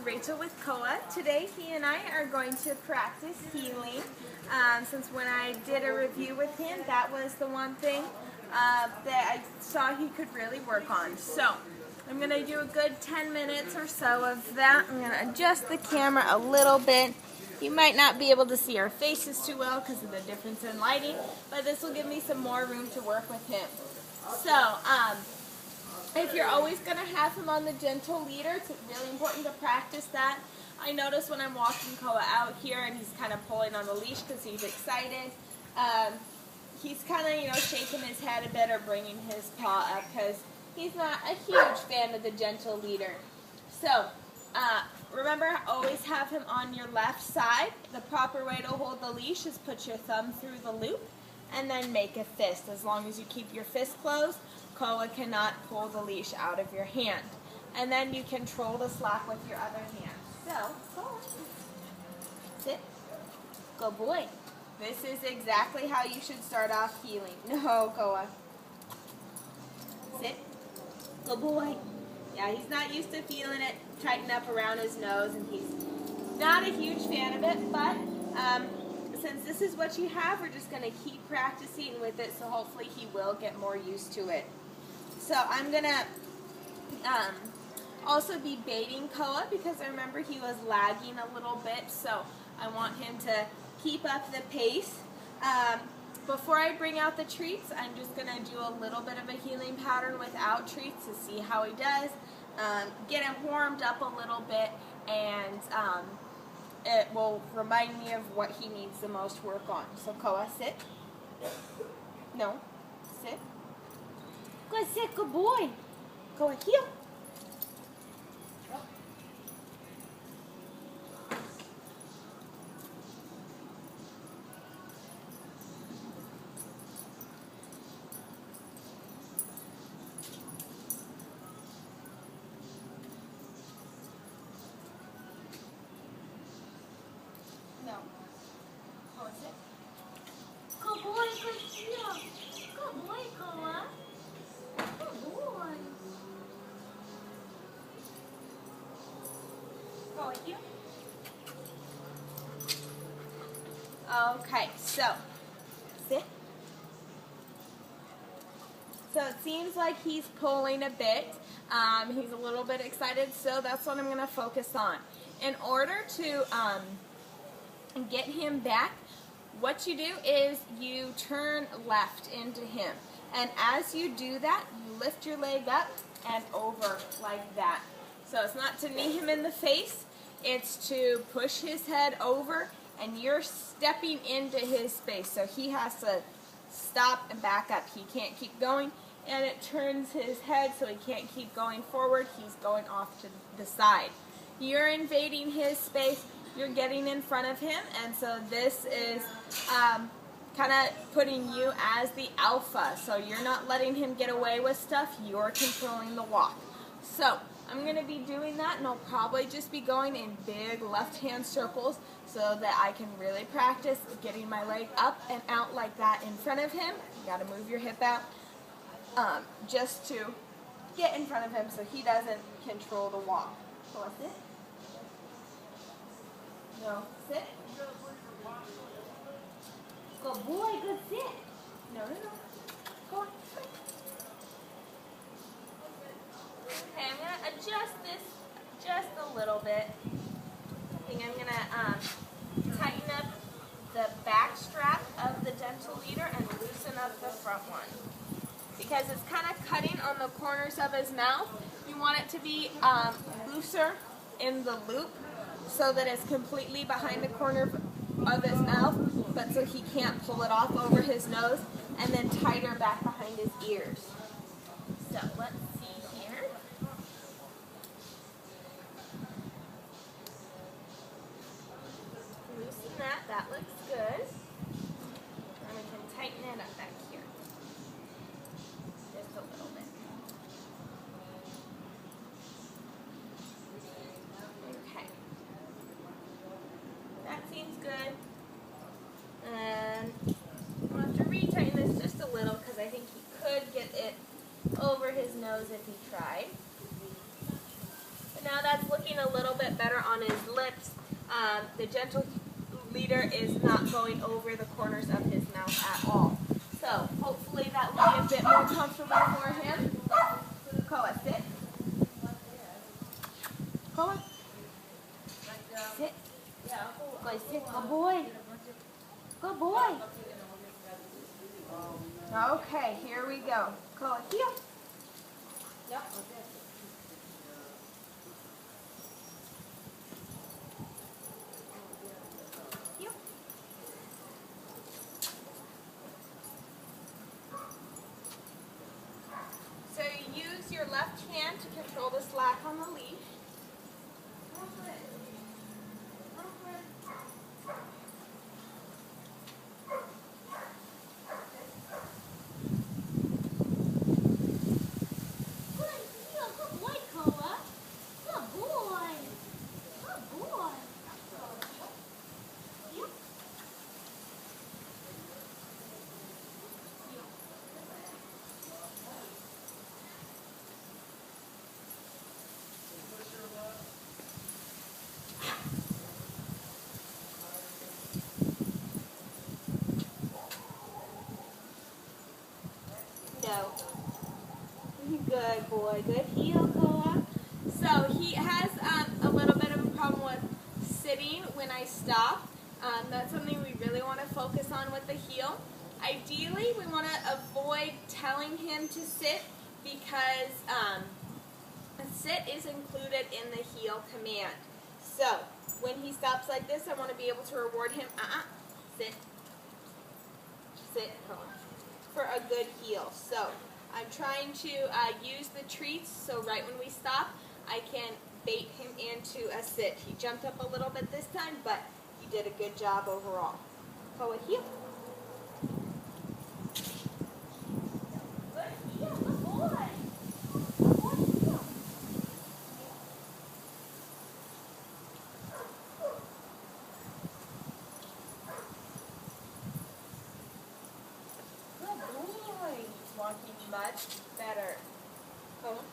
Rachel with Koa. Today he and I are going to practice heeling. Since when I did a review with him, that was the one thing that I saw he could really work on. So I'm going to do a good 10 minutes or so of that. I'm going to adjust the camera a little bit. You might not be able to see our faces too well because of the difference in lighting, but this will give me some more room to work with him. So, if you're always going to have him on the gentle leader, it's really important to practice that. I notice when I'm walking Koa out here and he's kind of pulling on the leash because he's excited. He's kind of, shaking his head a bit or bringing his paw up because he's not a huge fan of the gentle leader. So, remember, always have him on your left side. The proper way to hold the leash is put your thumb through the loop and then make a fist. As long as you keep your fist closed, Koa cannot pull the leash out of your hand. And then you control the slack with your other hand. So, Koa, sit. Good boy. This is exactly how you should start off heeling. No, Koa. Sit. Good boy. Yeah, he's not used to feeling it tighten up around his nose, and he's not a huge fan of it, but since this is what you have, we're just going to keep practicing with it, so hopefully he will get more used to it. So I'm going to also be baiting Koa because I remember he was lagging a little bit, so I want him to keep up the pace. Before I bring out the treats, I'm just going to do a little bit of a heeling pattern without treats to see how he does. Get him warmed up a little bit, and it will remind me of what he needs the most work on. So Koa, sit. No, sit. Good, sit, good boy. Koa, heel. No. Koa, sit. Good boy, good heel. Good boy, Koa. Good boy. Koa, heel. Okay, so sit. So it seems like he's pulling a bit. He's a little bit excited, so that's what I'm going to focus on. In order to get him back, what you do is you turn left into him. And as you do that, you lift your leg up and over like that. So it's not to knee him in the face, it's to push his head over, and you're stepping into his space. So he has to stop and back up. He can't keep going, and it turns his head so he can't keep going forward. He's going off to the side. You're invading his space. You're getting in front of him, and so this is kind of putting you as the alpha. So you're not letting him get away with stuff. You're controlling the walk. So I'm going to be doing that, and I'll probably just be going in big left-hand circles so that I can really practice getting my leg up and out like that in front of him. You got to move your hip out just to get in front of him so he doesn't control the walk. So that's it. No, sit. Good boy, good sit. No. Go on. Okay, I'm going to adjust this just a little bit. I think I'm going to tighten up the back strap of the gentle leader and loosen up the front one. Because it's kind of cutting on the corners of his mouth, you want it to be looser in the loop, so that it's completely behind the corner of his mouth, but so he can't pull it off over his nose, and then tighter back behind his ears. So let's see here. Loosen that, that looks good. And we can tighten it up back here. Just a little bit. Seems good. And I'll have to retighten this just a little because I think he could get it over his nose Now that's looking a little bit better on his lips. The gentle leader is not going over the corners of his mouth at all. So hopefully that will be a bit more comfortable for him. Koa, sit. Koa. Sit. Koa, sit. Good boy. Good boy. Okay, here we go. Koa, heel. Yep. So you use your left hand to control the slack on the leash. No. Good boy. Good heel, Koa. So he has a little bit of a problem with sitting when I stop. That's something we really want to focus on with the heel. Ideally, we want to avoid telling him to sit because sit is included in the heel command. So when he stops like this, I want to be able to reward him. Sit. Sit, Koa, for a good heel. So I'm trying to use the treats so right when we stop, I can bait him into a sit. He jumped up a little bit this time, but he did a good job overall. Koa, heel. Good heel, good boy. Good boy, heel. Good boy. He's walking much better. Koa.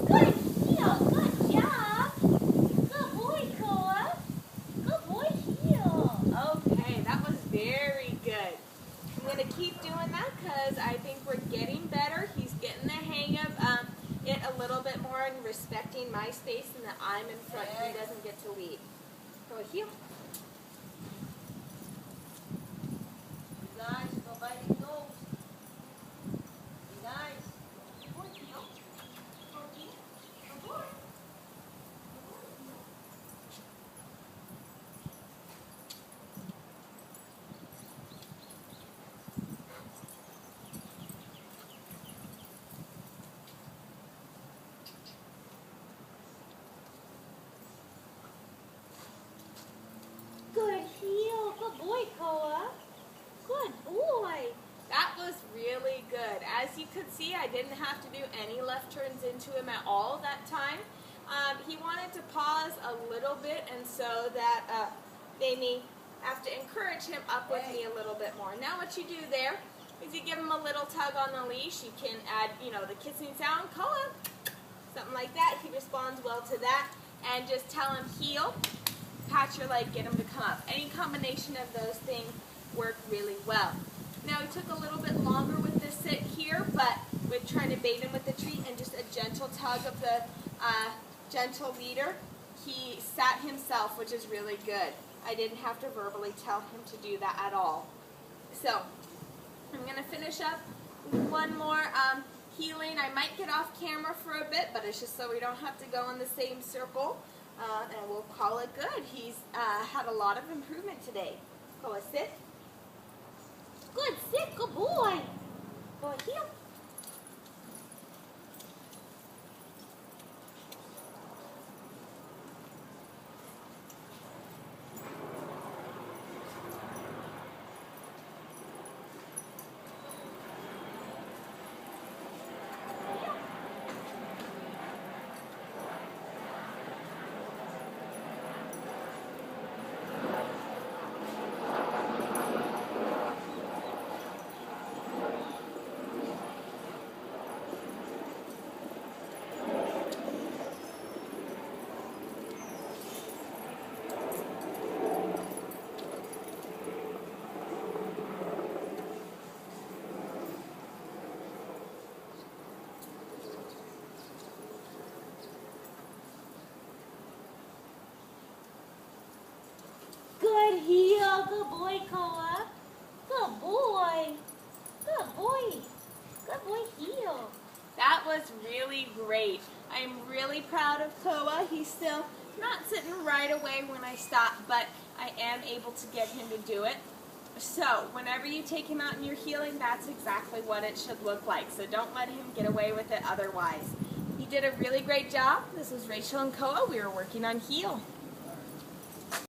Good heel. Good job. Good boy, Koa. Good boy, heel. Okay, that was very good. I'm going to keep doing that because I think we're getting better. He's getting the hang of it a little bit more and respecting my space and that I'm in front. He doesn't get to lead. Koa, heel. Nice, go by the nose. Be nice. Good boy, heel. Koa, heel. Good boy. Good heel. Good boy, Koa. Good boy. That was really good. As you could see, I didn't have to do any left turns into him at all that time. He wanted to pause a little bit, and so that made me have to encourage him up with me a little bit more. Now what you do there is you give him a little tug on the leash. You can add, the kissing sound, Koa, something like that. He responds well to that. And just tell him heel, pat your leg, get him to come up. Any combination of those things work really well. Now it took a little bit longer with this sit here, but with trying to bait him with the treat and just a gentle tug of the gentle leader, he sat himself, which is really good. I didn't have to verbally tell him to do that at all. So I'm going to finish up with one more healing. I might get off camera for a bit, but it's just so we don't have to go in the same circle, and we'll call it good. He's had a lot of improvement today. Koa, sit. Good, sit, good boy. Koa, heel. really great. I'm really proud of Koa. He's still not sitting right away when I stop, but I am able to get him to do it. So, whenever you take him out in your heeling, that's exactly what it should look like. So don't let him get away with it otherwise. You did a really great job. This is Rachel and Koa. We were working on heel.